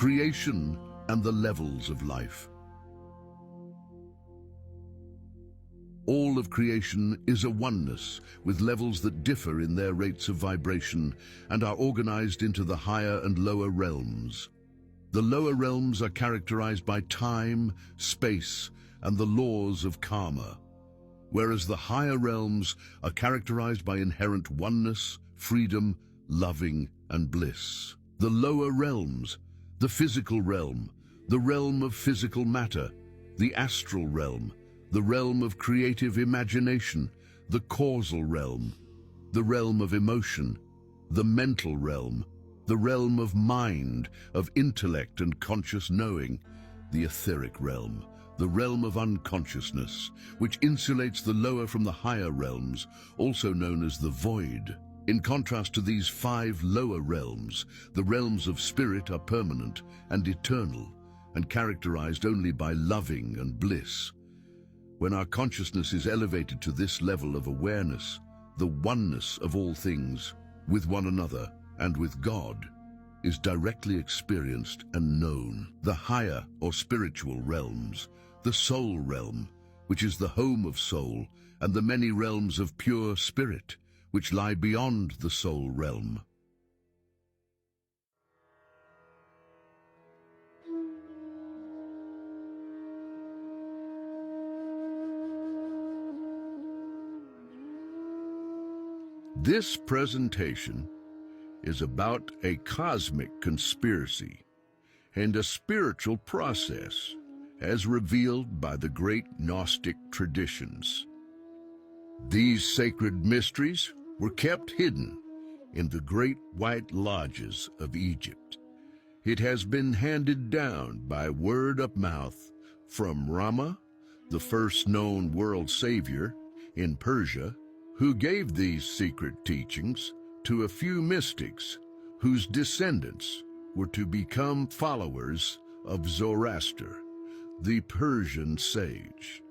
creation and the levels of life. All of creation is a oneness, with levels that differ in their rates of vibration and are organized into the higher and lower realms. The lower realms are characterized by time, space, and the laws of karma, whereas the higher realms are characterized by inherent oneness, freedom, loving, and bliss. The lower realms, the physical realm, the realm of physical matter, the astral realm, the realm of creative imagination, the causal realm, the realm of emotion, the mental realm, the realm of mind, of intellect and conscious knowing, the etheric realm, the realm of unconsciousness, which insulates the lower from the higher realms, also known as the void. In contrast to these 5 lower realms, the realms of spirit are permanent and eternal, and characterized only by loving and bliss. When our consciousness is elevated to this level of awareness, the oneness of all things, with one another and with God, is directly experienced and known. The higher or spiritual realms, the soul realm, which is the home of soul, and the many realms of pure spirit, which lie beyond the soul realm. This presentation is about a cosmic conspiracy and a spiritual process as revealed by the great Gnostic traditions. These sacred mysteries were kept hidden in the great white lodges of Egypt. It has been handed down by word of mouth from Rama, the first known world savior in Persia, who gave these secret teachings to a few mystics whose descendants were to become followers of Zoroaster, the Persian sage.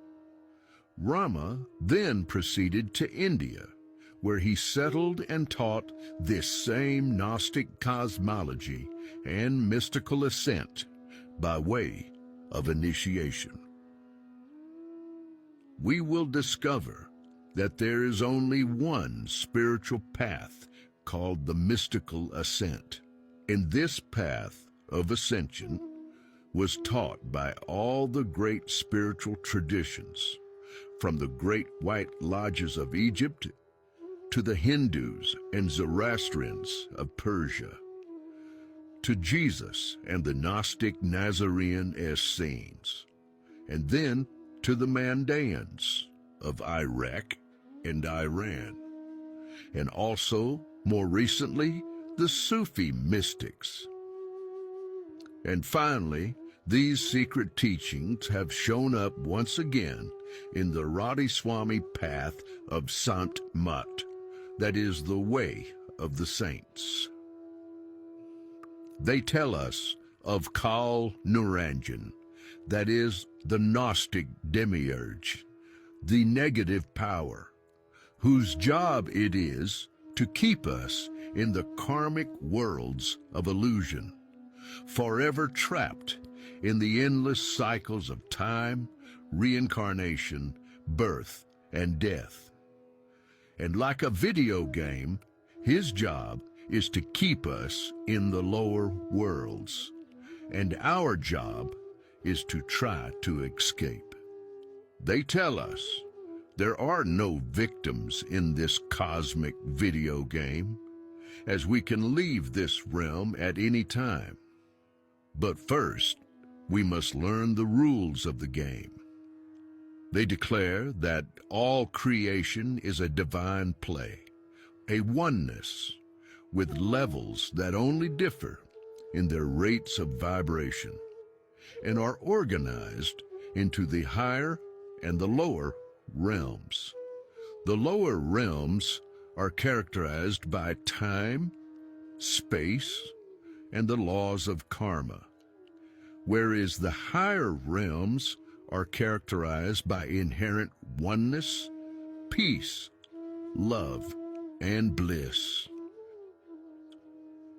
Rama then proceeded to India, where he settled and taught this same Gnostic cosmology and mystical ascent by way of initiation. We will discover that there is only one spiritual path called the mystical ascent. And this path of ascension was taught by all the great spiritual traditions, from the great white lodges of Egypt to the Hindus and Zoroastrians of Persia, to Jesus and the Gnostic Nazarene Essenes, and then to the Mandaeans of Iraq and Iran, and also, more recently, the Sufi mystics. And finally, these secret teachings have shown up once again in the Radhiswami path of Sant Mat, that is the way of the saints. They tell us of Kal Niranjan, that is the Gnostic demiurge, the negative power, whose job it is to keep us in the karmic worlds of illusion, forever trapped in the endless cycles of time, reincarnation, birth, and death. And like a video game, his job is to keep us in the lower worlds, and our job is to try to escape. They tell us there are no victims in this cosmic video game, as we can leave this realm at any time. But first, we must learn the rules of the game. They declare that all creation is a divine play, a oneness, with levels that only differ in their rates of vibration, and are organized into the higher and the lower realms. The lower realms are characterized by time, space, and the laws of karma, whereas the higher realms are characterized by inherent oneness, peace, love, and bliss.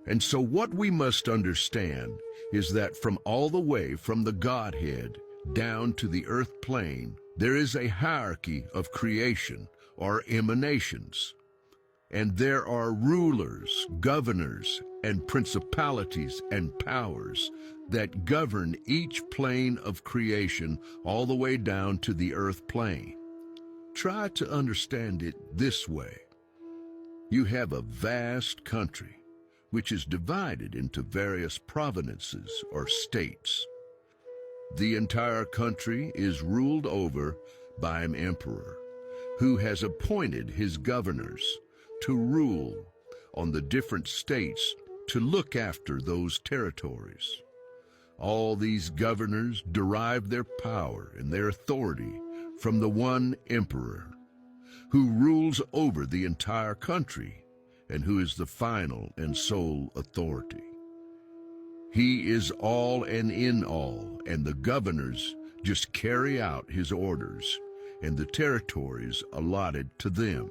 And so what we must understand is that from all the way from the Godhead down to the earth plane, there is a hierarchy of creation or emanations. And there are rulers, governors, and principalities and powers that govern each plane of creation all the way down to the earth plane. Try to understand it this way. You have a vast country, which is divided into various provinces or states. The entire country is ruled over by an emperor, who has appointed his governors to rule on the different states to look after those territories. All these governors derive their power and their authority from the one emperor, who rules over the entire country and who is the final and sole authority. He is all and in all, and the governors just carry out his orders and the territories allotted to them.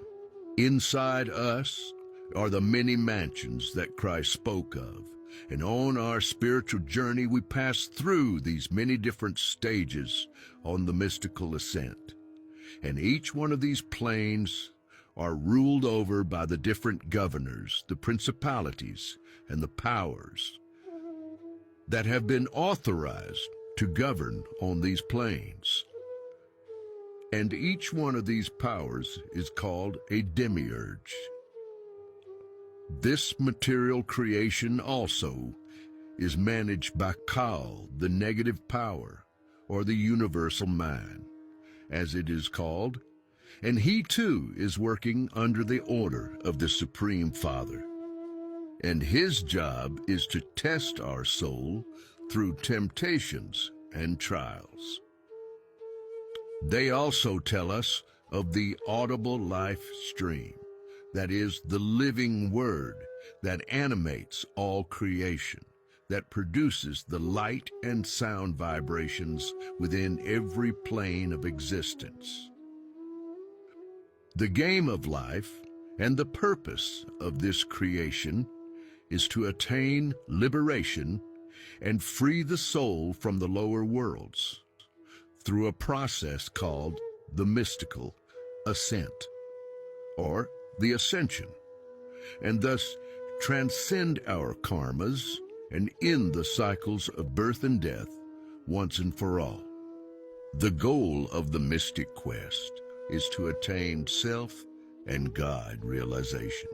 Inside us are the many mansions that Christ spoke of, and on our spiritual journey we pass through these many different stages on the mystical ascent. And each one of these planes are ruled over by the different governors, the principalities, and the powers that have been authorized to govern on these planes. And each one of these powers is called a demiurge. This material creation also is managed by Kal, the negative power, or the universal mind, as it is called, and he too is working under the order of the Supreme Father. And his job is to test our soul through temptations and trials. They also tell us of the audible life stream, that is, the living word that animates all creation, that produces the light and sound vibrations within every plane of existence. The game of life and the purpose of this creation is to attain liberation and free the soul from the lower worlds through a process called the mystical ascent, or the ascension, and thus transcend our karmas and end the cycles of birth and death once and for all. The goal of the mystic quest is to attain self and God realization.